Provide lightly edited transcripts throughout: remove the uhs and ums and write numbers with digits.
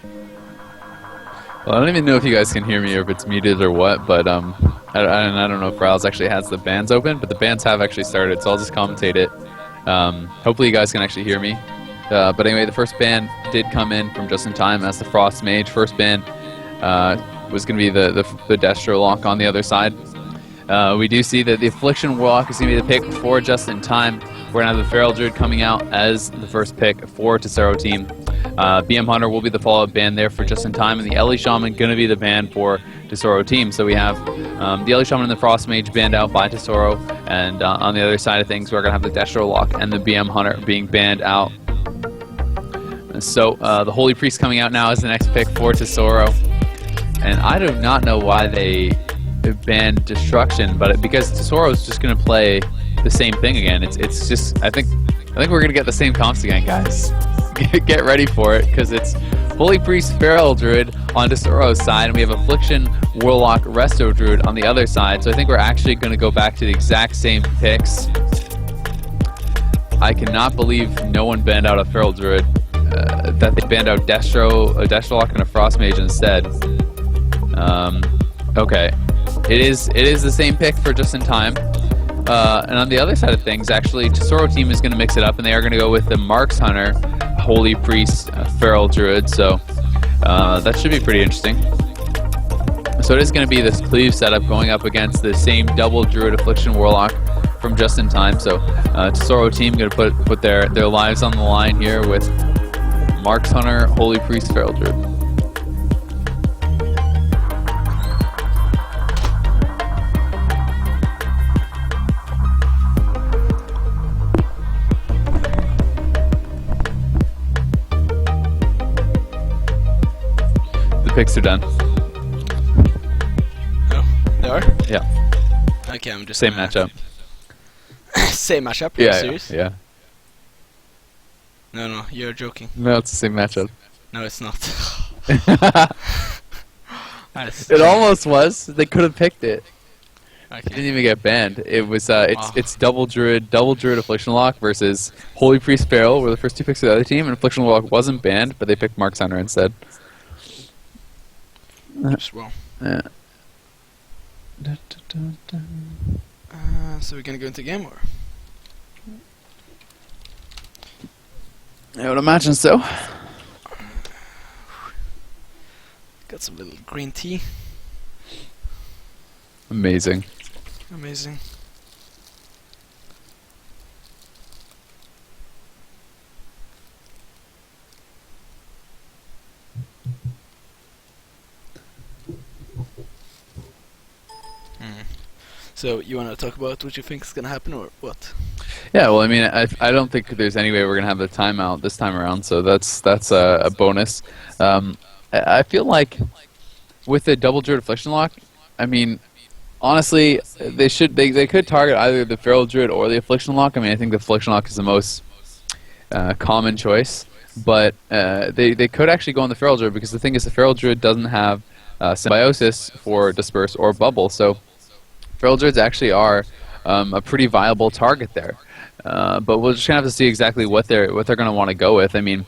Well, I don't even know if you guys can hear me or if it's muted or what, but I don't know if Rylez actually has the bands open, but the bands have actually started, so I'll just commentate it. Hopefully you guys can actually hear me. But anyway, the first band did come in from just in time as the Frost Mage. First band was going to be the Destro lock on the other side. We do see that the Affliction Warlock is going to be the pick for just in time. We're going to have the Feral Druid coming out as the first pick for Tesoro team. BM Hunter will be the follow-up band there for just in time, and the Ellie Shaman going to be the band for Tesoro team. So we have the Ellie Shaman and the Frost Mage banned out by Tesoro, and on the other side of things, we're going to have the Destro Lock and the BM Hunter being banned out. So the Holy Priest coming out now as the next pick for Tesoro, and I do not know why they banned Destruction, but because Tesoro is just going to play the same thing again. It's just I think we're going to get the same comps again, guys. Get ready for it, because it's Holy Priest Feral Druid on Tesoro's side, and we have Affliction Warlock Resto Druid on the other side. So I think we're actually going to go back to the exact same picks. I cannot believe no one banned out a Feral Druid. That they banned out a Destro Lock and a Frost Mage instead. Okay, it is the same pick for just in time. And on the other side of things, actually, Tesoro team is going to mix it up, and they are going to go with the Marks Hunter Holy Priest Feral Druid. So that should be pretty interesting. So it is going to be this Cleave setup going up against the same double Druid Affliction Warlock from just in time. So Tesoro team going to put their lives on the line here with Marks Hunter Holy Priest Feral Druid. The picks are done. Oh, they are? Yeah. Okay, I'm just Same matchup. Same matchup? Are you serious? Yeah. No, you're joking. No, it's the same matchup. No, it's not. It almost was. They could have picked it. Okay. It didn't even get banned. It was it's double druid Affliction Lock versus Holy Priest Feral were the first two picks of the other team, and Affliction Lock wasn't banned, but they picked Marks Hunter instead. Just well. Yeah. So we're gonna go into game, or? I would imagine so. Got some little green tea. Amazing. Amazing. So you want to talk about what you think is gonna happen, or what? Yeah, well, I mean, I don't think there's any way we're gonna have the timeout this time around, so that's a bonus. I feel like with the double Druid Affliction Lock, I mean, honestly, they could target either the Feral Druid or the Affliction Lock. I mean, I think the Affliction Lock is the most common choice, but they could actually go on the Feral Druid, because the thing is, the Feral Druid doesn't have Symbiosis for Disperse or Bubble, so Feral Druids actually are a pretty viable target there. But we're just gonna have to see exactly what they're gonna want to go with. I mean,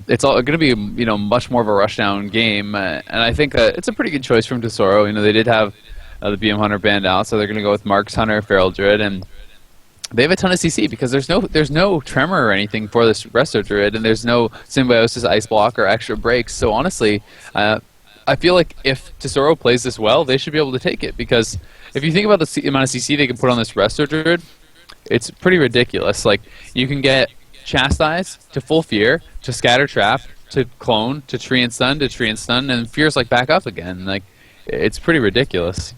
it's all gonna be much more of a rushdown game, and I think that it's a pretty good choice from Tesoro. They did have the BM Hunter banned out, so they're gonna go with Marks Hunter Feral Druid, and they have a ton of CC because there's no Tremor or anything for this Resto Druid, and there's no Symbiosis Ice Block or extra breaks. So honestly, I feel like if Tesoro plays this well, they should be able to take it, because if you think about the amount of CC they can put on this Resto Druid, it's pretty ridiculous. Like, you can get Chastise to Full Fear, to Scatter Trap, to Clone, to Tree and Stun, and Fear's like back up again. Like, it's pretty ridiculous.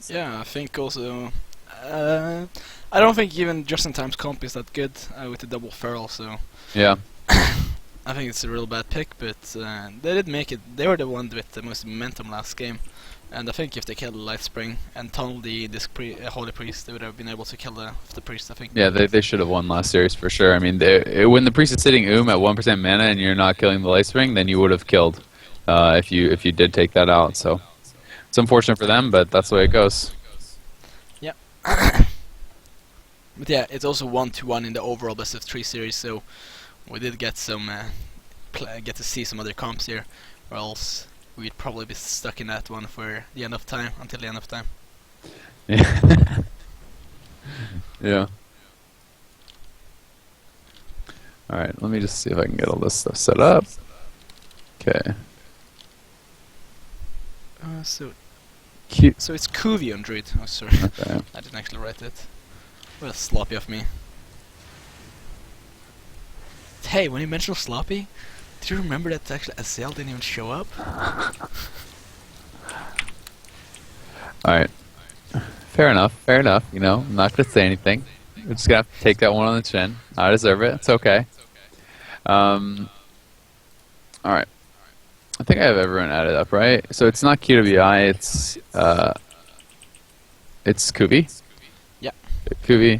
Yeah, I think also... I don't think even just-in-time's comp is that good with the double Feral, so... Yeah. I think it's a real bad pick, but they did make it. They were the one with the most momentum last game. And I think if they killed the Light Spring and tunneled the Holy Priest, they would have been able to kill the Priest, I think. Yeah, they should have won last series for sure. I mean, when the Priest is sitting at 1% mana and you're not killing the Light Spring, then you would have killed if you did take that out. So it's unfortunate for them, but that's the way it goes. Yeah. But yeah, it's also 1-1 in the overall best of 3 series, so we did get some get to see some other comps here, or else we'd probably be stuck in that one for the end of time, until the end of time. Yeah. Yeah. Alright, let me just see if I can get all this stuff set up. Okay. So Cute. it's Kuvi on Druid. Oh, sorry. Okay. I didn't actually write it. Well, sloppy of me. Hey, when you mentioned sloppy, do you remember that actually Azael didn't even show up? Alright. Fair enough, fair enough. You know, I'm not gonna say anything. We're just gonna have to take that one on the chin. I deserve it. It's okay. Alright. I think I have everyone added up, right? So it's not QWI, it's Kuvi. Yeah. Kuvi.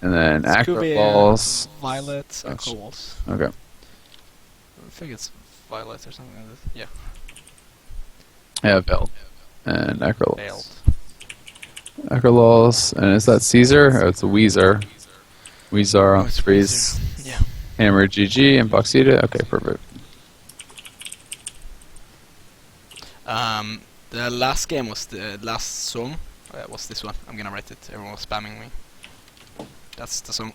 And then It's Acro Kuvi, Balls. Violet, and Cobalt. Okay. I think it's Violet or something like that. Yeah. Yeah, Veld. And Acro Failed. Acrolos. And is that Caesar? Or it's a Weezer. Weezer, it's Freeze, Weezer. Yeah. Hammer, GG, and Boxita. Okay, perfect. The last game was the last song. Was this one? I'm gonna write it. Everyone was spamming me. That's the song.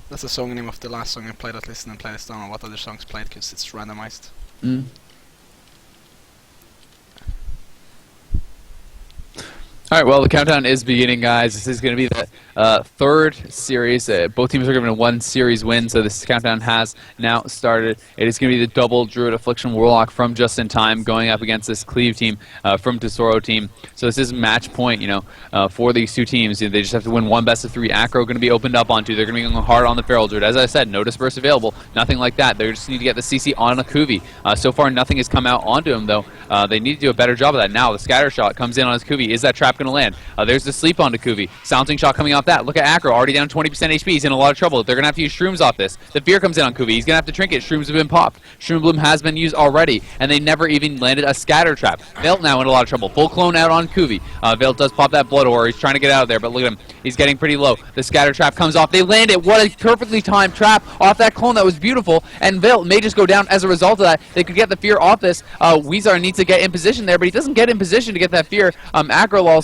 That's the song name of the last song I played. At least and play this down on what other songs played because it's randomized. Mm. Alright, well, the countdown is beginning, guys. This is going to be the third series. Both teams are given one series win, so this countdown has now started. It is going to be the double Druid Affliction Warlock from Just in Time going up against this Cleave team from Tesoro team. So this is match point, for these two teams. They just have to win one best of three. Acro going to be opened up onto. They're going to be going hard on the Feral Druid. As I said, no disperse available, nothing like that. They just need to get the CC on a Kuvi. So far, nothing has come out onto him, though. They need to do a better job of that. Now, the scatter shot comes in on his Kuvi. Is that trap going to land? There's the sleep onto Kuvi. Silencing shot coming off that. Look at Acro, already down 20% HP. He's in a lot of trouble. They're going to have to use Shrooms off this. The fear comes in on Kuvi. He's going to have to trinket. Shrooms have been popped. Shroom Bloom has been used already, and they never even landed a scatter trap. Velt now in a lot of trouble. Full clone out on Kuvi. Velt does pop that blood ore. He's trying to get out of there, but look at him. He's getting pretty low. The scatter trap comes off. They land it. What a perfectly timed trap off that clone. That was beautiful, and Velt may just go down as a result of that. They could get the fear off this. Weezar needs to get in position there, but he doesn't get in position to get that fear. Acrolol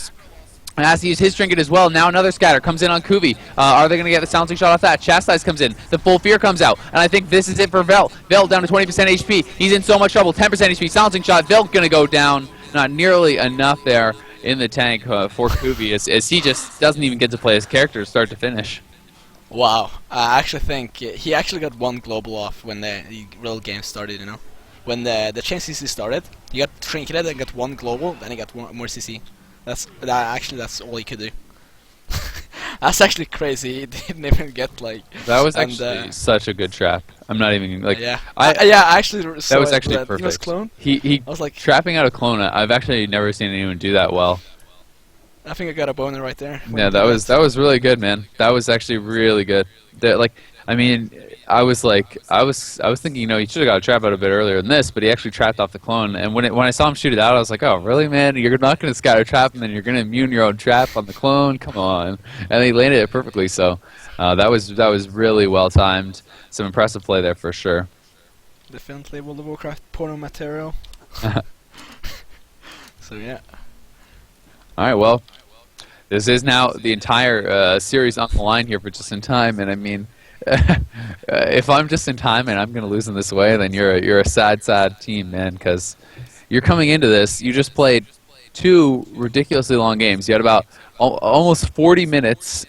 has to use his trinket as well. Now another scatter comes in on Kuvi. Are they going to get the silencing shot off that? Chastise comes in. The full fear comes out. And I think this is it for Velt. Velt down to 20% HP. He's in so much trouble. 10% HP. Silencing shot. Velt going to go down. Not nearly enough there in the tank for Kuvi as he just doesn't even get to play his character start to finish. Wow. I actually think he actually got one global off when the real game started, When the chain CC started, he got trinketed and got one global, then he got one more CC. That's all he could do. That's actually crazy. He didn't even get That was actually such a good trap. I'm not even Yeah. I actually saw that was actually perfect. He was clone. He I was like, trapping out a clone. I've actually never seen anyone do that well. I think I got a boner right there. Yeah, that was really good, man. That was actually really good. I was thinking, he should have got a trap out a bit earlier than this, but he actually trapped off the clone. And when I saw him shoot it out, I was like, oh, really, man? You're not going to scatter trap, and then you're going to immune your own trap on the clone? Come on. And he landed it perfectly, so that was really well timed. Some impressive play there for sure. Definitely World of Warcraft porno material. So yeah. All right, well, this is now the entire series on the line here for Just in Time, and I mean, if I'm Just in Time and I'm going to lose in this way, then you're a sad, sad team, man, because you're coming into this. You just played two ridiculously long games. You had about almost 40 minutes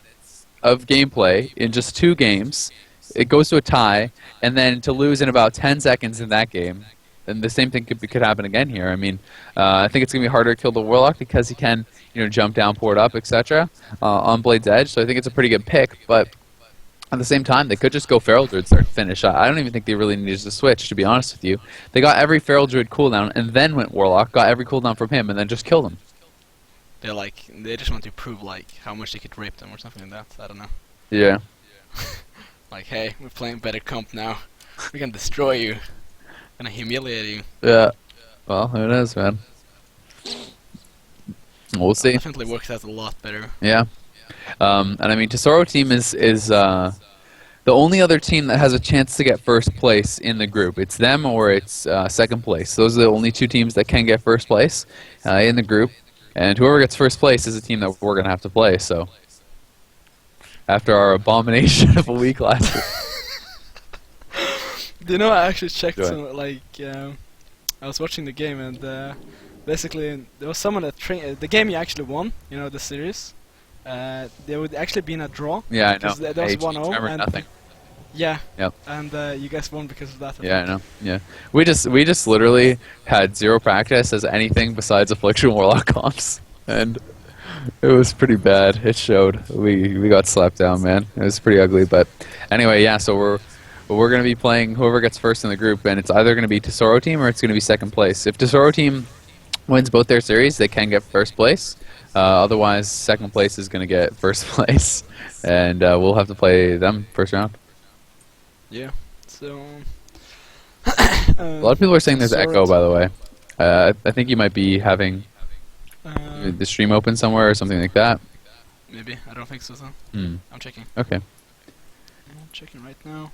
of gameplay in just two games. It goes to a tie, and then to lose in about 10 seconds in that game. And the same thing could happen again here. I mean, I think it's going to be harder to kill the Warlock because he can, jump down, port up, etc. On Blade's Edge. So I think it's a pretty good pick. But at the same time, they could just go Feral Druid start to finish. I don't even think they really needed to switch, to be honest with you. They got every Feral Druid cooldown and then went Warlock, got every cooldown from him, and then just killed him. They just want to prove how much they could rape them or something like that. I don't know. Yeah. Hey, we're playing better comp now. We can destroy you. Gonna humiliate you. Yeah. Well, who knows, man? We'll see. Definitely works out a lot better. Yeah. And I mean, Tesoro team is the the only other team that has a chance to get first place in the group. It's them or it's second place. Those are the only two teams that can get first place in the group. And whoever gets first place is a team that we're going to have to play. So after our abomination of a week last week. Do you know, I actually checked some, like, I was watching the game and basically there was someone that the game you actually won, you know, the series. There would actually been a draw. Yeah, I know. There was 1-0 and nothing. yeah. Yep. And you guys won because of that. Yeah, I know. Yeah, we just literally had zero practice as anything besides Affliction Warlock comps, and it was pretty bad. It showed. We got slapped down, man. It was pretty ugly. But anyway, yeah. So we're gonna be playing whoever gets first in the group, and it's either gonna be Tesoro team or it's gonna be second place. If Tesoro team wins both their series, they can get first place. Otherwise, second place is going to get first place, and we'll have to play them first round. Yeah. So a lot of people are saying there's echo, by the way. I think you might be having the stream open somewhere or something like that. Maybe. I don't think so. I'm checking. Okay. I'm checking right now.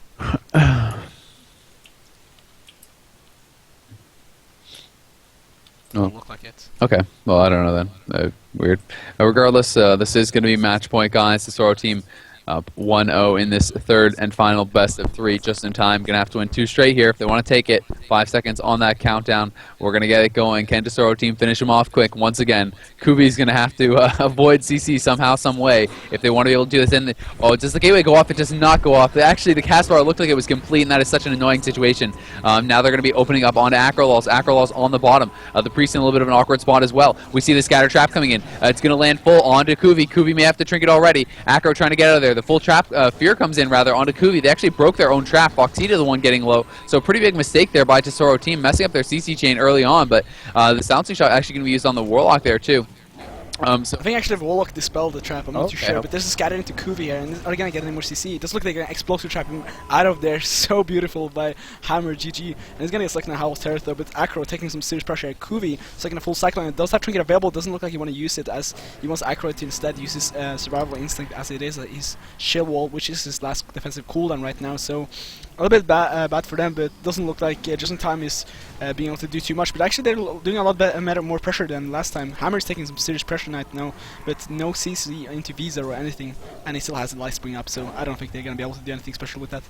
Doesn't look like it. Okay. Well, I don't know then. Weird. Regardless, this is going to be match point, guys. The Tesoro team 1-0 in this third and final best of three, just in time. Going to have to win 2 straight here if they want to take it. 5 seconds on that countdown. We're going to get it going. Can Tesoro team finish them off quick? Once again, Kubi's going to have to avoid CC somehow, some way, if they want to be able to do this. Does the gateway go off? It does not go off. Actually, the cast bar looked like it was complete, and that is such an annoying situation. Now they're going to be opening up onto Acrolals. Acrolals on the bottom. The Priest in a little bit of an awkward spot as well. We see the scatter trap coming in. It's going to land full onto Kubi. Kubi may have to trinket already. Acro trying to get out of there. The full trap, fear comes in rather onto Kuvi. They actually broke their own trap. Foxita the one getting low. So pretty big mistake there by Tesoro team, messing up their CC chain early on, but the silencing shot actually going to be used on the Warlock there too. So I think actually the Warlock dispelled the trap, I'm not too sure, but there's a scatter into Kuvi here, and are they going to get any more CC? It does look like an explosive trap out of there, so beautiful by Hammer, GG, and he's going to get stuck in a Howl's Terror though, but Acro taking some serious pressure at Kuvi, taking a full cyclone, and does have Trinket available, doesn't look like he wants to use it, as he wants Acro to instead use his Survival Instinct as it is, his Shield Wall, which is his last defensive cooldown right now, so a little bit bad for them, but doesn't look like Just in Time is being able to do too much, but actually they're doing a lot more pressure than last time. Hammer's taking some serious pressure right now, but no CC into Visa or anything, and he still has a life spring up, so I don't think they're going to be able to do anything special with that.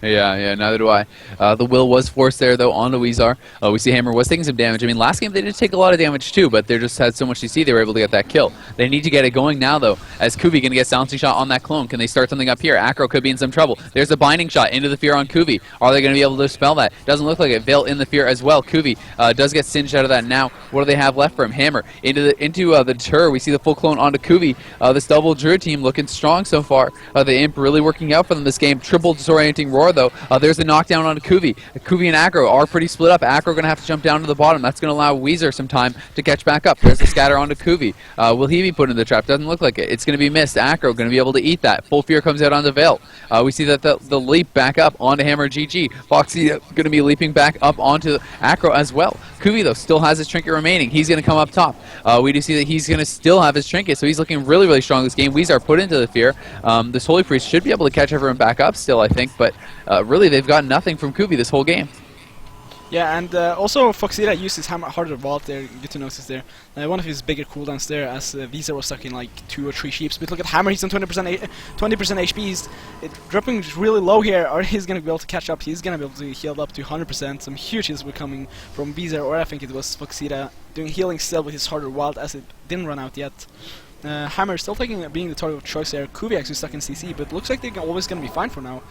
Yeah, neither do I. The will was forced there, though, on Weezar. We see Hammer was taking some damage. I mean, last game they did take a lot of damage, too, but they just had so much CC they were able to get that kill. They need to get it going now, though, as Kuvi going to get silencing shot on that clone. Can they start something up here? Acro could be in some trouble. There's a binding shot into the Fear on Kuvi. Are they going to be able to dispel that? Doesn't look like it. Veil in the Fear as well. Kuvi does get singed out of that now. What do they have left for him? Hammer into the Deter. We see the full clone onto Kuvi. This double Druid team looking strong so far. The Imp really working out for them this game. Triple disorienting Roar, though. There's the knockdown onto Kuvi. Kuvi and Acro are pretty split up. Acro going to have to jump down to the bottom. That's going to allow Weezer some time to catch back up. There's the scatter onto Kuvi. Will he be put in the trap? Doesn't look like it. It's going to be missed. Acro going to be able to eat that. Full Fear comes out onto Veil. We see that the leap back up onto Hammer GG. Foxy going to be leaping back up onto Acro as well. Kuvi, though, still has his trinket remaining. He's going to come up top. We do see that he's going to still have his trinket, so he's looking really, really strong this game. Weezer put into the Fear. This Holy Priest should be able to catch everyone back up still, I think, but really they've got nothing from Kuvi this whole game. Yeah, and also Foxita used his Hammer Harder Vault there, good to notice there. One of his bigger cooldowns there, as Visa was stuck in like 2 or 3 sheeps. But look at Hammer, he's on 20% HP, he's dropping really low here, or he's going to be able to catch up, he's going to be able to heal up to 100%. Some huge hits were coming from Visa, or I think it was Foxita, doing healing still with his Harder Wild, as it didn't run out yet. Hammer still being the target of choice there. Kuvi actually stuck in CC, but looks like they're always going to be fine for now.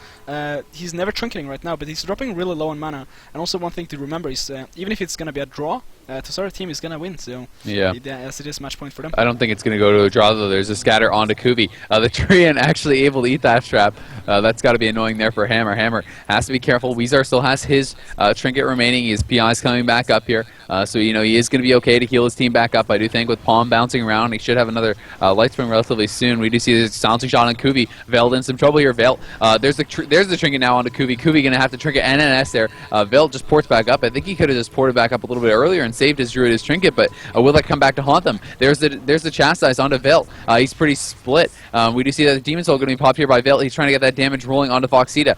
He's never trinketing right now, but he's dropping really low on mana. And also one thing to remember is, even if it's going to be a draw, Tesoro team is going to win, so yeah, as it is match point for them. I don't think it's going to go to a draw, though. There's a scatter onto Kuvi. The Treant actually able to eat that trap. That's got to be annoying there for Hammer. Hammer has to be careful. Weezar still has his trinket remaining. His PI's coming back up here. So, you know, he is going to be okay to heal his team back up. I do think with Palm bouncing around, he should have another light spring relatively soon. We do see this silencing shot on Kuvi. Veiled in some trouble here. Veil. There's the trinket now onto Kuvi. Kuvi going to have to trinket NNS there. Veil just ports back up. I think he could have just ported back up a little bit earlier and saved his druid, his trinket, but will that come back to haunt them? There's the chastise onto Veil. He's pretty split. We do see that the Demon Soul going to be popped here by Veil. He's trying to get that damage rolling onto Foxita.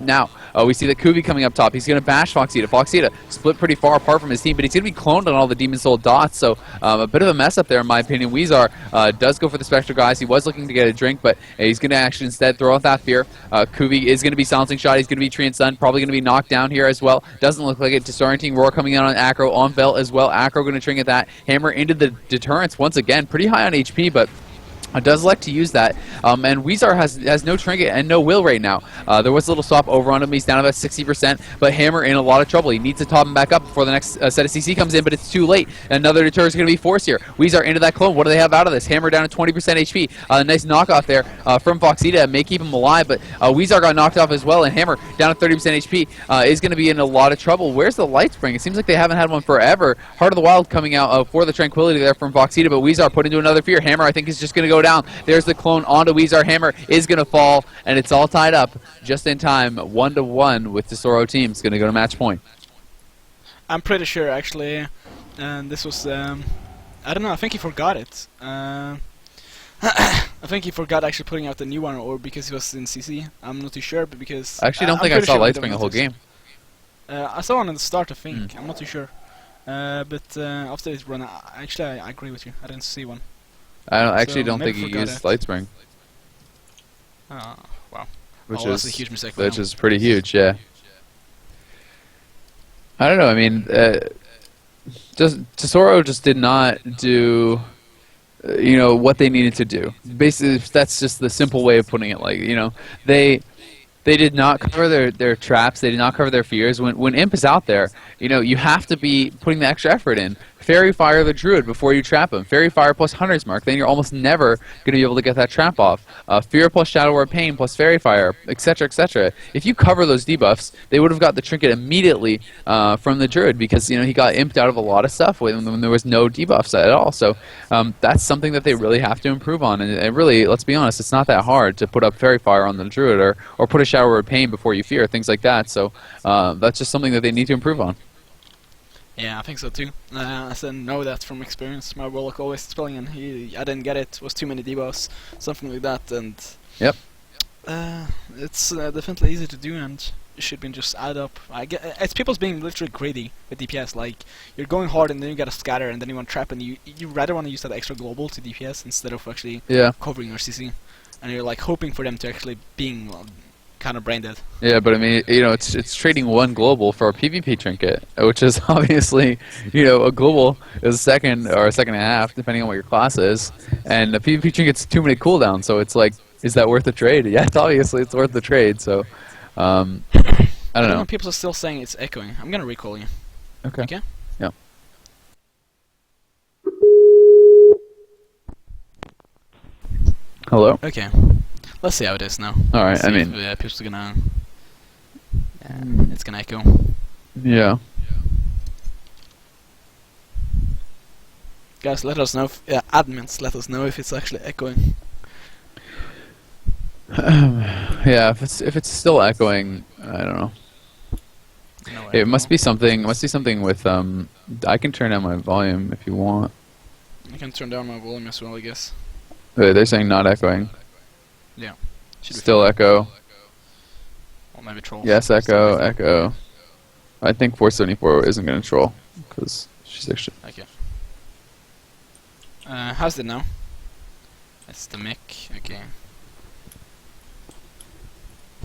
Now, we see the Kuvi coming up top. He's going to bash Foxita. Foxita split pretty far apart from his team, but he's going to be cloned on all the Demon Soul dots, so a bit of a mess up there in my opinion. Weezar does go for the Spectral Guys. He was looking to get a drink, but he's going to actually instead throw out that fear. Kuvi is going to be silencing shot. He's going to be Tree and Sun. Probably going to be knocked down here as well. Doesn't look like it. Disorienting Roar coming in on Acro, on Vel as well. Acro going to trinket that. Hammer into the deterrence once again. Pretty high on HP, but does like to use that, and Weezar has no trinket and no will right now. There was a little swap over on him. He's down about 60%, but Hammer in a lot of trouble. He needs to top him back up before the next set of CC comes in, but it's too late. Another deter is going to be forced here. Weezar into that clone. What do they have out of this? Hammer down to 20% HP. Nice knockoff there from Foxita. May keep him alive, but Weezar got knocked off as well, and Hammer down to 30% HP is going to be in a lot of trouble. Where's the Light Spring? It seems like they haven't had one forever. Heart of the Wild coming out for the Tranquility there from Foxita, but Weezar put into another fear. Hammer, I think, is just going to go down. There's the clone onto Weezar. Hammer is going to fall, and it's all tied up just in time. 1-1 with Tesoro teams. Going to go to match point. I'm pretty sure, actually, this was, I don't know, I think he forgot it. I think he forgot actually putting out the new one, or because he was in CC. I'm not too sure, but because... I actually don't think I saw Lightspring the whole game. I saw one at the start, I think. I'm not too sure. But after this run, actually, I agree with you. I didn't see one. I actually don't think he used Lightspring. Oh, wow. Which that's a huge mistake. Which is pretty huge, yeah. I don't know, I mean, Tesoro just did not do, what they needed to do. Basically, that's just the simple way of putting it. Like, they did not cover their traps. They did not cover their fears. When Imp is out there, you have to be putting the extra effort in. Fairy Fire the Druid before you trap him. Fairy Fire plus Hunter's Mark. Then you're almost never going to be able to get that trap off. Fear plus Shadow Word Pain plus Fairy Fire, etc., etc. If you cover those debuffs, they would have got the trinket immediately from the Druid because he got imped out of a lot of stuff when there was no debuffs at all. So that's something that they really have to improve on. And really, let's be honest, it's not that hard to put up Fairy Fire on the Druid or put a Shadow Word Pain before you fear, things like that. So that's just something that they need to improve on. Yeah, I think so too. I said know that from experience. My Warlock always spelling and I didn't get it. Was too many debuffs, something like that, and yep. It's definitely easy to do, and it should be just add up. It's people's being literally greedy with DPS. Like you're going hard and then you get a scatter and then you want trap and you rather want to use that extra global to DPS instead of actually covering your CC, and you're like hoping for them to actually being kind of brain dead. Yeah, but I mean, it's trading one global for a PvP trinket, which is obviously, a global is a second or a second and a half, depending on what your class is, and a PvP trinket's 2 minute cooldown. So it's like, is that worth the trade? Yeah, obviously it's worth the trade. So, I don't know. People are still saying it's echoing. I'm gonna recall you. Okay. Okay. Yeah. Hello. Okay. Let's see how it is now. All right. I mean, people's gonna. It's gonna echo. Yeah. Guys, let us know. Admins, let us know if it's actually echoing. Yeah. If it's still echoing, I don't know. No, It must be something. Must be something with I can turn down my volume if you want. I can turn down my volume as well, I guess. They're saying not echoing. Yeah. Still echo. Or maybe troll. Yes, echo, echo. I think 474 isn't going to troll, because she's actually... Okay. How's it now? It's the mic, okay.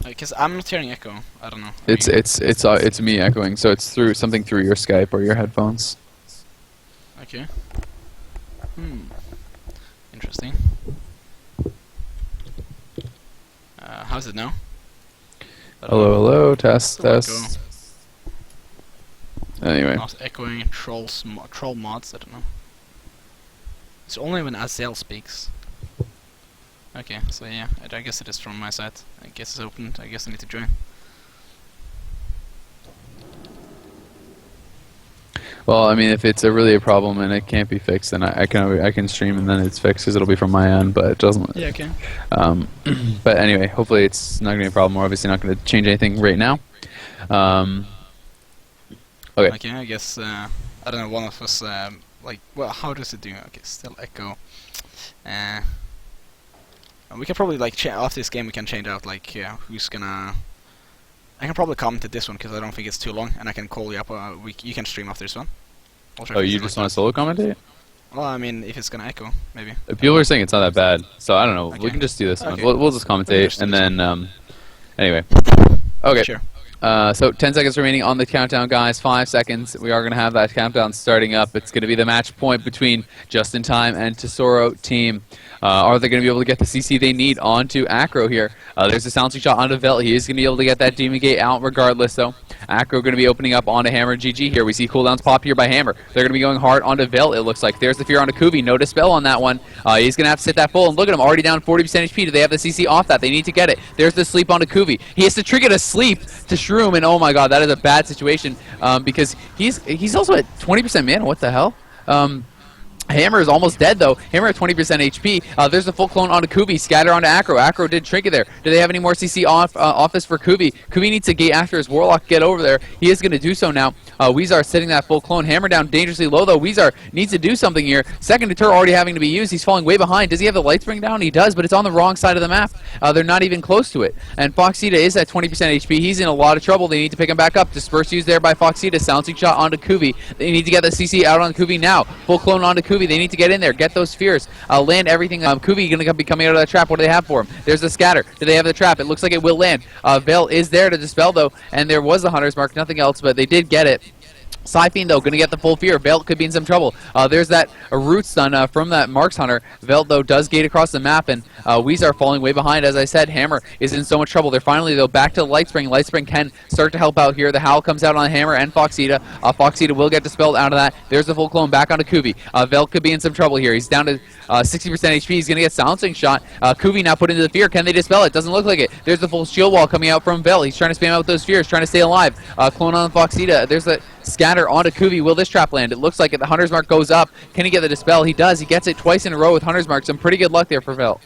Because I'm not hearing echo, I don't know. It's me echoing, so it's through something through your Skype or your headphones. Okay. Interesting. How's it now? Hello, test. Anyway. Not echoing troll mods, I don't know. It's only when Azael speaks. Okay, so yeah, I guess it is from my side. I guess it's opened, I guess I need to join. Well, I mean, if it's really a problem and it can't be fixed, then I can stream and then it's fixed because it'll be from my end, but it doesn't. Yeah, okay. But anyway, hopefully it's not going to be a problem. We're obviously not going to change anything right now. Okay. Okay, I guess I don't know, one of us, like, well, how does it do? Okay, still echo. And we can probably, like, after this game we can change out, like, who's gonna... I can probably comment at this one because I don't think it's too long, and I can call you up, you can stream after this one. Oh, you just want to solo commentate? Well, I mean, if it's gonna echo, maybe. People are saying it's not that bad, so I don't know. Okay. We can just do this one. Okay. We'll just commentate, and then, anyway. Okay. Sure. So 10 seconds remaining on the countdown, guys. 5 seconds. We are going to have that countdown starting up. It's going to be the match point between Just in Time and Tesoro team. Are they going to be able to get the CC they need onto Acro here? There's a silencing shot onto Velt. He is going to be able to get that Demon Gate out regardless, though. Acro going to be opening up onto Hammer GG here. We see cooldowns pop here by Hammer. They're going to be going hard onto Velt, it looks like. There's the fear onto Kuvi. No dispel on that one. He's going to have to sit that full. And look at him, already down 40% HP. Do they have the CC off that? They need to get it. There's the sleep onto Kuvi. He has to trigger a sleep to Shroom, and oh my god, that is a bad situation because he's also at 20% mana. What the hell? Hammer is almost dead, though. Hammer at 20% HP. There's a full clone onto Kuvi. Scatter onto Acro. Acro did trinket there. Do they have any more CC office for Kuvi? Kuvi needs to gate after his Warlock. Get over there. He is going to do so now. Weezar setting that full clone. Hammer down dangerously low, though. Weezar needs to do something here. Second deter already having to be used. He's falling way behind. Does he have the light spring down? He does, but it's on the wrong side of the map. They're not even close to it. And Foxita is at 20% HP. He's in a lot of trouble. They need to pick him back up. Disperse used there by Foxita. Silencing shot onto Kuvi. They need to get the CC out on Kuvi now. Full clone onto Kuvi. They need to get in there. Get those fears. Land everything. Kuvi going to be coming out of that trap. What do they have for him? There's the scatter. Do they have the trap? It looks like it will land. Veil is there to dispel, though, and there was the Hunter's Mark. Nothing else, but they did get it. Siphene, though, going to get the full fear. Velt could be in some trouble. There's that root stun from that Marks Hunter. Velt, though, does gate across the map, and Weezar falling way behind. As I said, Hammer is in so much trouble. They're finally, though, back to Lightspring. Lightspring can start to help out here. The Howl comes out on Hammer and Foxita. Foxita will get dispelled out of that. There's the full clone back onto Kuvi. Velt could be in some trouble here. He's down to 60% HP. He's going to get silencing shot. Kuvi now put into the fear. Can they dispel it? Doesn't look like it. There's the full shield wall coming out from Velt. He's trying to spam out with those fears, trying to stay alive. Clone on Foxita. There's the scatter onto Kuvi. Will this trap land? It looks like it. The Hunter's Mark goes up. Can he get the dispel? He does. He gets it twice in a row with Hunter's Mark. Some pretty good luck there for Velt.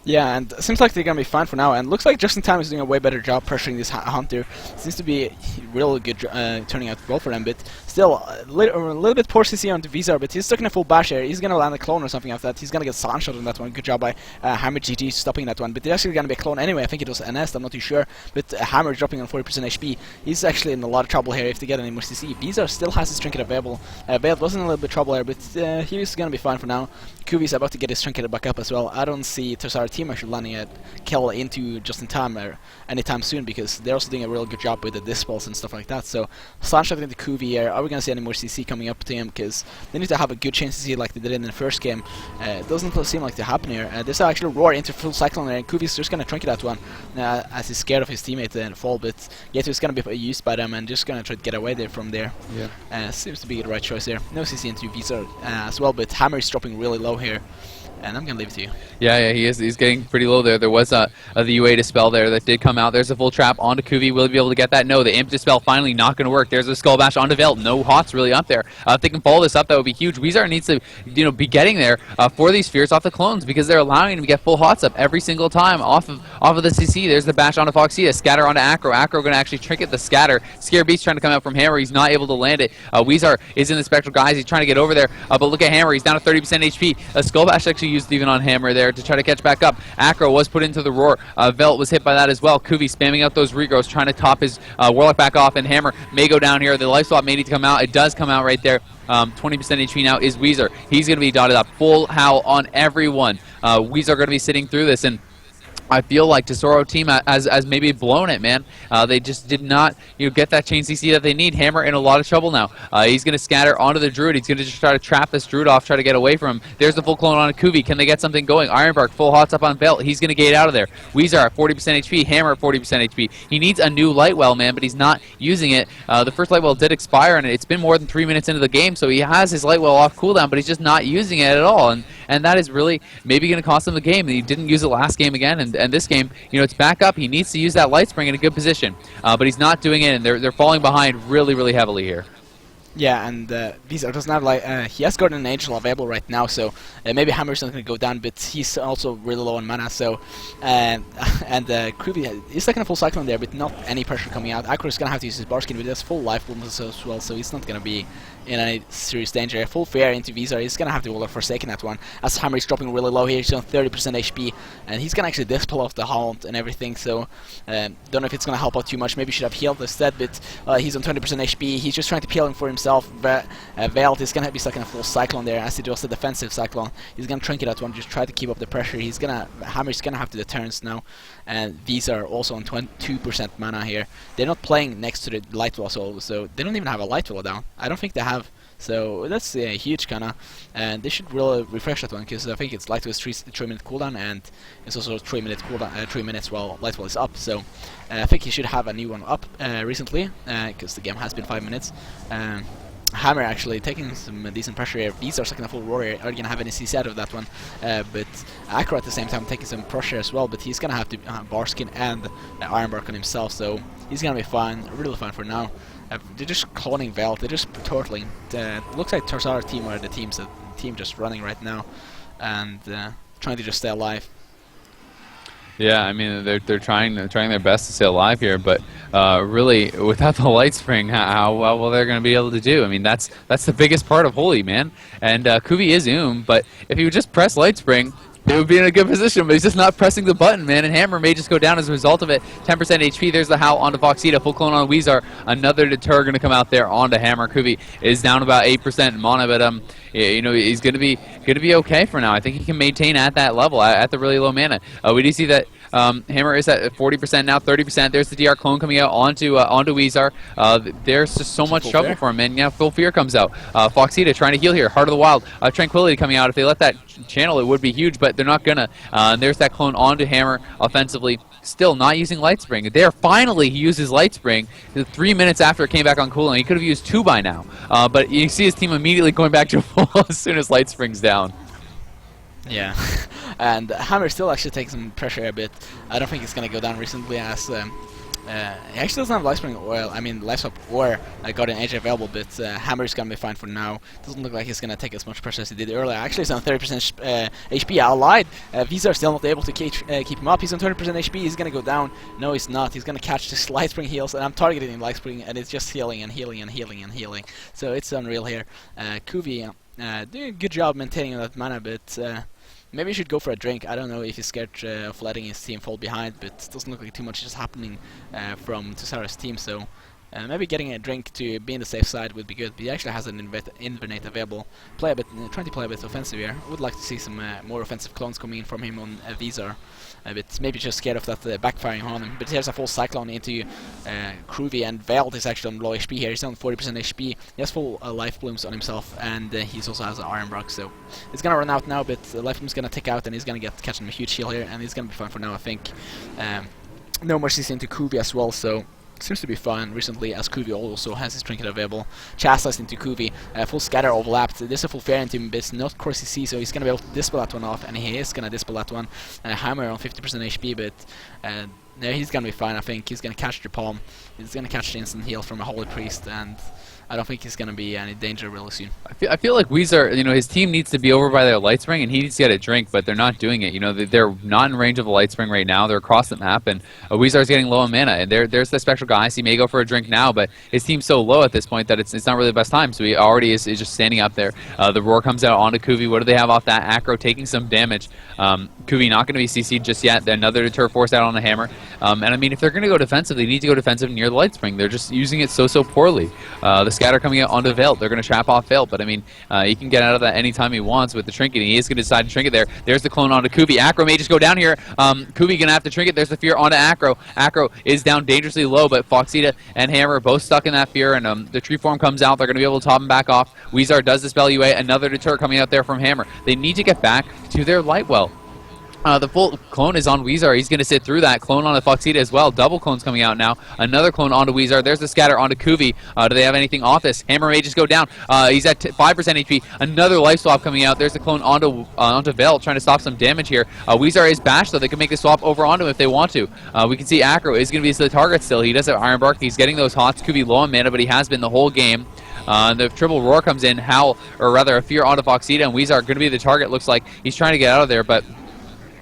Yeah, and it seems like they're going to be fine for now, and looks like Just in Time is doing a way better job pressuring this Hunter. Seems to be really good, turning out well for them, but still a little bit poor CC on Weezar, but he's stuck in a full bash here. He's going to land a clone or something after that. He's going to get Sun shot on that one. Good job by Hammer GG stopping that one, but there's actually going to be a clone anyway. I think it was NS, I'm not too sure, but Hammer dropping on 40% HP. He's actually in a lot of trouble here if they get any more CC. Weezar still has his trinket available. Veil was in a little bit of trouble here, but he's going to be fine for now. Kuvi's about to get his trinket back up as well. I don't see Tesoro team actually landing a kill into Just in Time or anytime soon because they're also doing a real good job with the dispels and stuff like that. So Sunshot into Kuvi here. Are we going to see any more CC coming up to him? Because they need to have a good chance to see like they did in the first game. It doesn't seem like to happen here. There's actually Roar into full cyclone there, and Kuvi's just going to trinket that one as he's scared of his teammate to fall, but yet he's going to be used by them and just going to try to get away there from there. Yeah. Seems to be the right choice there. No CC into Weezar as well, but Hammer is dropping really low here. And I'm going to leave it to you. Yeah, he is. He's getting pretty low there. There was the UA Dispel there that did come out. There's a full trap onto Kuvi. Will he be able to get that? No, the Imp Dispel finally not going to work. There's a Skull Bash onto Velt. No HOTS really up there. If they can follow this up, that would be huge. Weezar needs to be getting there for these fears off the clones because they're allowing him to get full HOTS up every single time off of the CC. There's the Bash onto Foxita. Scatter onto Acro. Acro going to actually trinket the Scatter. Scare Beast trying to come out from Hammer. He's not able to land it. Weezar is in the Spectral Guise. He's trying to get over there. But look at Hammer. He's down to 30% HP. Skull Bash actually used even on Hammer there to try to catch back up. Acro was put into the Roar. Velt was hit by that as well. Kuvi spamming out those regrowths, trying to top his Warlock back off, and Hammer may go down here. The life swap may need to come out. It does come out right there. 20% HP now is Weezar. He's going to be dotted up. Full Howl on everyone. Weezar going to be sitting through this, and I feel like Tesoro team has maybe blown it, man. They just did not get that chain CC that they need. Hammer in a lot of trouble now. He's going to scatter onto the Druid. He's going to just try to trap this Druid off, try to get away from him. There's the full clone on Kuvi. Can they get something going? Ironbark, full HOTS up on Velt. He's going to gate out of there. Weezar at 40% HP. Hammer at 40% HP. He needs a new Lightwell, man, but he's not using it. The first Lightwell did expire, and it's been more than 3 minutes into the game, so he has his Lightwell off cooldown, but he's just not using it at all. And that is really maybe going to cost him the game. He didn't use it last game again, and this game, it's back up. He needs to use that light spring in a good position, but he's not doing it, and they're falling behind really, really heavily here. Yeah, and Weezar doesn't have he has got an Angel available right now, so maybe Hammer's not going to go down, but he's also really low on mana, so and Kuvi is like in a full cyclone there, but not any pressure coming out. Acro is going to have to use his bar skin, but he has full life bonus as well, so he's not going to be in any serious danger. Full fair into Vizar. He's gonna have to hold off Forsaken that one. As Hammer is dropping really low here, he's on 30% HP, and he's gonna actually dispel off the Haunt and everything. So don't know if it's gonna help out too much. Maybe should have healed instead, but he's on 20% HP. He's just trying to peel him for himself. Veiled is gonna be stuck in a full Cyclone there, as it was a defensive Cyclone. He's gonna trinket that one, just try to keep up the pressure. Hammer's gonna have to the turns now, and these are also on 22% mana here. They're not playing next to the Light Wall, so they don't even have a Light Wall down. I don't think they have. So that's huge, kinda, and they should really refresh that one, because I think it's Light Wall is 3-minute cooldown, and it's also 3-minute cooldown, 3 minutes while Light Wall is up. So I think he should have a new one up recently, because the game has been 5 minutes. Hammer actually taking some decent pressure here. These are second full warrior are gonna have any CC out of that one, but Acro at the same time taking some pressure as well. But he's gonna have to Barskin and Ironbark on himself, so he's gonna be fine, really fine for now. They're just cloning Velt, they're just turtling. Looks like Tesoro team are the team just running right now, and trying to just stay alive. Yeah, I mean they're trying their best to stay alive here, but really without the Light Spring, how well they're going to be able to do? I mean that's the biggest part of Holy, man. And Kuvi is but if he would just press Light Spring, they would be in a good position, but he's just not pressing the button, man, and Hammer may just go down as a result of it. 10% HP, there's the Howl onto Foxita, full clone on Weezar, another deter going to come out there onto Hammer. Kuvi is down about 8% mana, but you know, he's going to be okay for now. I think he can maintain at that level, at the really low mana. We do see that Hammer is at 40% now, 30%. There's the DR clone coming out onto Weezar. There's just so much trouble for him, and yeah, Full Fear comes out. Foxita trying to heal here, Heart of the Wild. Tranquility coming out. If they let that channel, it would be huge, but they're not gonna. And there's that clone onto Hammer offensively. Still not using Light Spring. There, finally, he uses Light Spring 3 minutes after it came back on cooldown. He could have used 2 by now, but you see his team immediately going back to full as soon as Light Spring's down. Yeah, and Hammer still actually taking some pressure a bit. I don't think it's gonna go down recently, as he actually doesn't have Life Spring Oil. I mean, Life Swap or Guardian Age available, but Hammer's gonna be fine for now. Doesn't look like he's gonna take as much pressure as he did earlier. Actually, he's on 30% HP. I lied. Visa are still not able to keep him up. He's on 20% HP. He's gonna go down. No, he's not. He's gonna catch this Light Spring heals, and I'm targeting Light Spring, and it's just healing and healing and healing and healing. So it's unreal here. Kuvi doing a good job maintaining that mana, but maybe he should go for a drink. I don't know if he's scared of letting his team fall behind, but it doesn't look like too much is happening from Tesoro's team, so maybe getting a drink to be on the safe side would be good. But he actually has an Invernet available. Trying to play a bit offensive here. I would like to see some more offensive clones coming in from him on Vizar. But maybe just scared of that backfiring on him. But here's a full Cyclone into Kruvy, and Veld is actually on low HP here. He's on 40% HP. He has full Life Blooms on himself, and he also has an Iron Brock, so it's gonna run out now, but Life Bloom's gonna tick out, and he's gonna catch him a huge heal here, and he's gonna be fine for now, I think. No more CC into Kuvi as well, so seems to be fine recently, as Kuvi also has his trinket available. Chastised into Kuvi, full scatter overlapped. There's a full fair into him, but it's not core CC, so he's gonna be able to dispel that one off, and he is gonna dispel that one. Hammer on 50% HP, but no, he's gonna be fine, I think. He's gonna catch the palm, he's gonna catch the instant heal from a Holy Priest, and I don't think he's going to be any danger really soon. I feel like Weezar, you know, his team needs to be over by their Light Spring, and he needs to get a drink, but they're not doing it. You know, they're not in range of a Light Spring right now. They're across the map, and Weezar's getting low on mana. And there's the Spectral Guys. He may go for a drink now, but his team's so low at this point that it's not really the best time. So he already is just standing up there. The Roar comes out onto Kuvi. What do they have off that? Acro taking some damage. Kuvi not going to be CC'd just yet. Another Deter forced out on the Hammer. And I mean, if they're going to go defensive, they need to go defensive near the Light Spring. They're just using it so poorly. The Scatter coming out onto Veil. They're going to trap off Veil, but I mean, he can get out of that anytime he wants with the trinket. He is going to decide to trinket there. There's the clone onto Kuvi. Acro may just go down here. Kuvi going to have to trinket. There's the fear onto Acro. Acro is down dangerously low, but Foxita and Hammer are both stuck in that fear, and the tree form comes out. They're going to be able to top him back off. Weezar does dispel UA. Another deter coming out there from Hammer. They need to get back to their light well. The full clone is on Weezar. He's going to sit through that. Clone on the Foxita as well. Double clones coming out now. Another clone onto Weezar. There's the scatter onto Kuvi. Do they have anything off this? Hammer may just go down. He's at 5% HP. Another life swap coming out. There's the clone onto Veil, trying to stop some damage here. Weezar is bashed, though. They can make the swap over onto him if they want to. We can see Acro is going to be the target still. He does have Iron Bark. He's getting those hots. Kuvi low on mana, but he has been the whole game. The triple roar comes in. Howl, or rather a fear onto Foxita, and Weezar going to be the target. Looks like he's trying to get out of there, but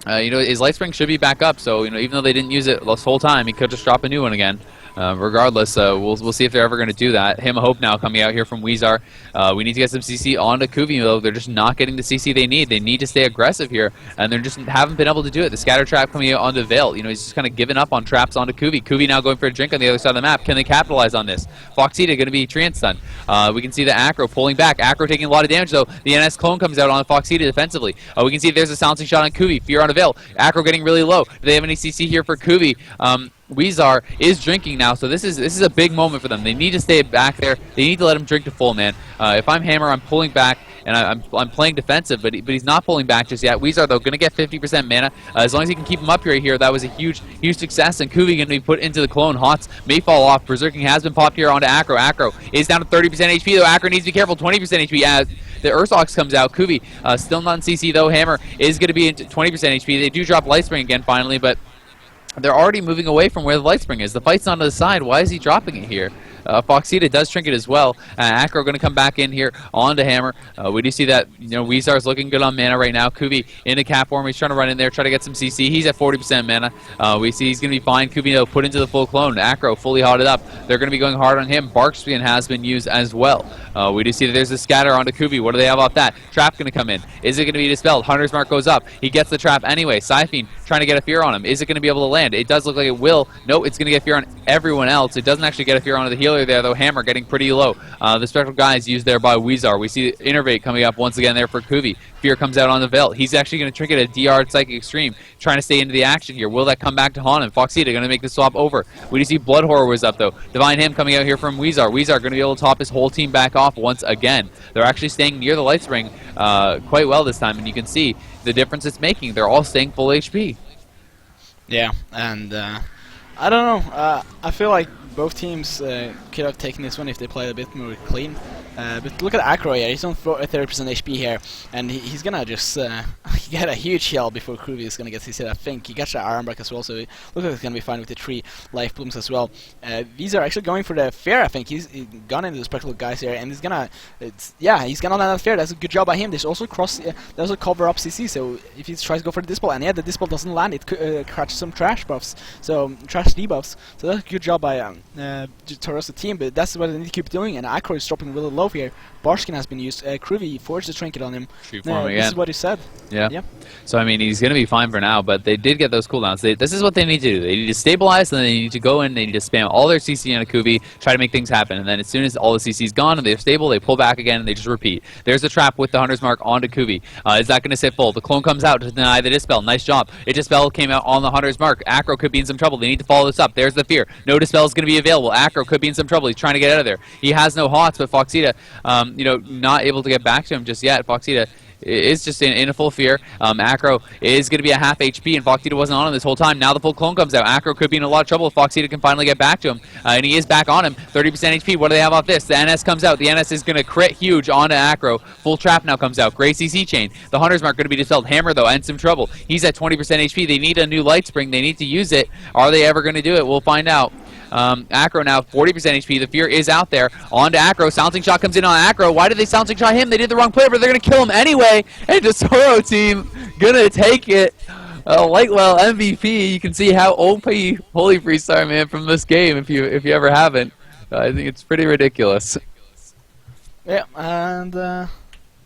you know, his Light Spring should be back up, so, you know, even though they didn't use it this whole time, he could just drop a new one again. Regardless, we'll see if they're ever going to do that. Him Hope now coming out here from Weezar. We need to get some CC onto Kuvi, though. They're just not getting the CC they need. They need to stay aggressive here, and they just haven't been able to do it. The scatter trap coming out onto Veil. You know, he's just kind of giving up on traps onto Kuvi. Kuvi now going for a drink on the other side of the map. Can they capitalize on this? Foxita going to be trance stun. We can see the Acro pulling back. Acro taking a lot of damage, though. The NS clone comes out on Foxita defensively. We can see there's a silencing shot on Kuvi. Fear on a Veil. Acro getting really low. Do they have any CC here for Kuvi? Weezar is drinking now, so this is a big moment for them. They need to stay back there. They need to let him drink to full, man. If I'm Hammer, I'm pulling back, and I'm playing defensive, but he's not pulling back just yet. Weezar, though, going to get 50% mana. As long as he can keep him up here, that was a huge success, and Kuvi going to be put into the clone. Hots may fall off. Berserking has been popped here onto Acro. Acro is down to 30% HP, though. Acro needs to be careful. 20% HP as the Ursox comes out. Kuvi still not in CC, though. Hammer is going to be into 20% HP. They do drop Lightspring again, finally, but they're already moving away from where the Lightspring is. The fight's on the side. Why is he dropping it here? Foxita does trinket as well. Acro going to come back in here onto Hammer. We do see that, you know, Weezar's looking good on mana right now. Kuvi into cap form. He's trying to run in there, try to get some CC. He's at 40% mana. We see he's going to be fine. Kuvi, though, put into the full clone. Acro fully hotted up. They're going to be going hard on him. Bark Spin has been used as well. We do see that there's a scatter onto Kuvi. What do they have off that? Trap going to come in. Is it going to be dispelled? Hunter's Mark goes up. He gets the trap anyway. Siphene trying to get a fear on him. Is it going to be able to land? It does look like it will. No, it's going to get fear on everyone else. It doesn't actually get a fear onto the healer there, though. Hammer getting pretty low. The Spectral Guy is used there by Weezar. We see Innervate coming up once again there for Kuvi. Fear comes out on the Veil. He's actually going to trinket a DR Psychic Extreme, trying to stay into the action here. Will that come back to haunt him? Foxita going to make the swap over. We do see Blood Horror was up, though. Divine Hymn coming out here from Weezar. Weezar going to be able to top his whole team back off once again. They're actually staying near the Lightspring quite well this time, and you can see the difference it's making. They're all staying full HP. Yeah, and I don't know. I feel like both teams could have taken this one if they played a bit more clean. But look at Acro here. He's on 30% HP here, and he's gonna just get a huge heal before Kuvi is gonna get his hit. I think he got the arm back as well, so it looks like he's gonna be fine with the 3 life blooms as well. These are actually going for the fair. I think he's gone into the spectacle guys here, and he's gonna land that fair. That's a good job by him. There's also there's a cover up CC. So if he tries to go for the dispel, and yeah, the dispel doesn't land, it catches some trash buffs, so trash debuffs. So that's a good job by Tesoro's team. But that's what they need to keep doing. And Acro is dropping really low here. Barskin has been used. Kuvi forged the trinket on him. This is what he said. Yeah. So, I mean, he's going to be fine for now, but they did get those cooldowns. This is what they need to do. They need to stabilize, and then they need to go in, they need to spam all their CC on a Kuvi, try to make things happen. And then as soon as all the CC is gone and they're stable, they pull back again, and they just repeat. There's a trap with the Hunter's Mark onto Kuvi. Is that going to sit full? The clone comes out to deny the Dispel. Nice job. It Dispel came out on the Hunter's Mark. Acro could be in some trouble. They need to follow this up. There's the fear. No Dispel is going to be available. Acro could be in some trouble. He's trying to get out of there. He has no hots, but Foxita, not able to get back to him just yet. Foxita is just in a full fear. Acro is going to be a half HP, and Foxita wasn't on him this whole time. Now the full clone comes out. Acro could be in a lot of trouble if Foxita can finally get back to him. And he is back on him. 30% HP. What do they have off this? The NS comes out. The NS is going to crit huge onto Acro. Full trap now comes out. Great CC chain. The Hunter's Mark going to be dispelled. Hammer, though, and some trouble. He's at 20% HP. They need a new Light Spring. They need to use it. Are they ever going to do it? We'll find out. Acro now 40% HP. The fear is out there. On to Acro. Silencing shot comes in on Acro. Why did they silencing shot him? They did the wrong play, but they're going to kill him anyway. And Tesoro team gonna take it. Lightwell MVP. You can see how OP Holy Freestar, man, from this game. If you ever haven't, I think it's pretty ridiculous. Yeah, and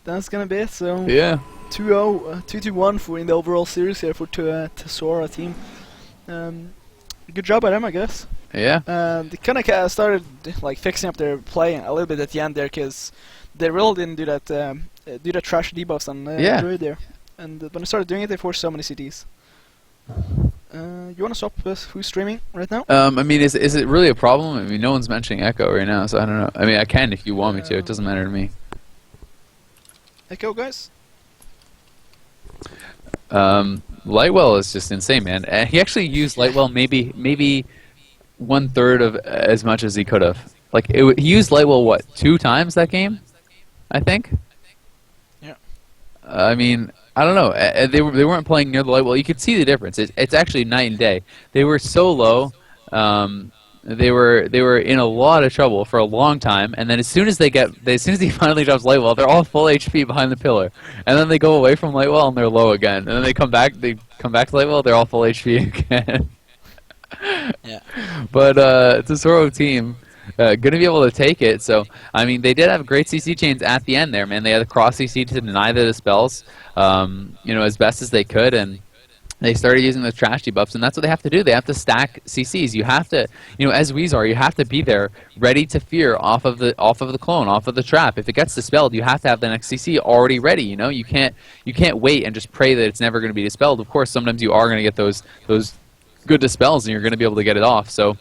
that's gonna be it. So yeah, 2-0, 2-1 for in the overall series here for Tesoro team. Good job by them, I guess. Yeah. They kind of started like fixing up their play a little bit at the end there, because they really didn't do that trash debuffs on Druid there. And when they started doing it, they forced so many CDs. You want to swap who's streaming right now? I mean, is it really a problem? I mean, no one's mentioning Echo right now, so I don't know. I mean, I can if you want me to. It doesn't matter to me. Echo, guys? Lightwell is just insane, man. He actually used Lightwell maybe 1/3 of as much as he could have. Like he used Lightwell what 2 times that game, I think. Yeah. I mean, I don't know. They weren't playing near the Lightwell. You could see the difference. It's actually night and day. They were so low. They were in a lot of trouble for a long time, and then as soon as he finally drops Lightwell, they're all full HP behind the pillar, and then they go away from Lightwell and they're low again, and then they come back to Lightwell, they're all full HP again. Yeah. But Tesoro team gonna be able to take it. So I mean, they did have great CC chains at the end there, man. They had the cross CC to deny the dispels, as best as they could, and they started using the trash debuffs, and that's what they have to do. They have to stack CCs. You have to, as Weezar, you have to be there, ready to fear off of the clone, off of the trap. If it gets dispelled, you have to have the next CC already ready. You can't wait and just pray that it's never going to be dispelled. Of course, sometimes you are going to get those good dispels, and you're going to be able to get it off. So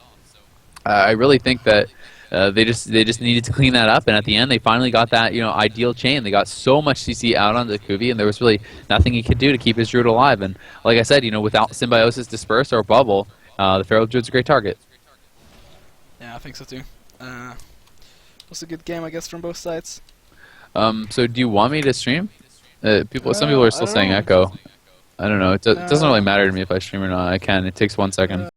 I really think that they just needed to clean that up, and at the end they finally got that ideal chain. They got so much CC out onto Kuvi, and there was really nothing he could do to keep his Druid alive. And like I said, without Symbiosis, Disperse, or Bubble, the Feral Druid's a great target. Yeah, I think so too. Was a good game, I guess, from both sides. So do you want me to stream? Some people are I still don't saying know. Echo. I don't know. It doesn't really No. matter to me if I stream or not. I can. It takes 1 second.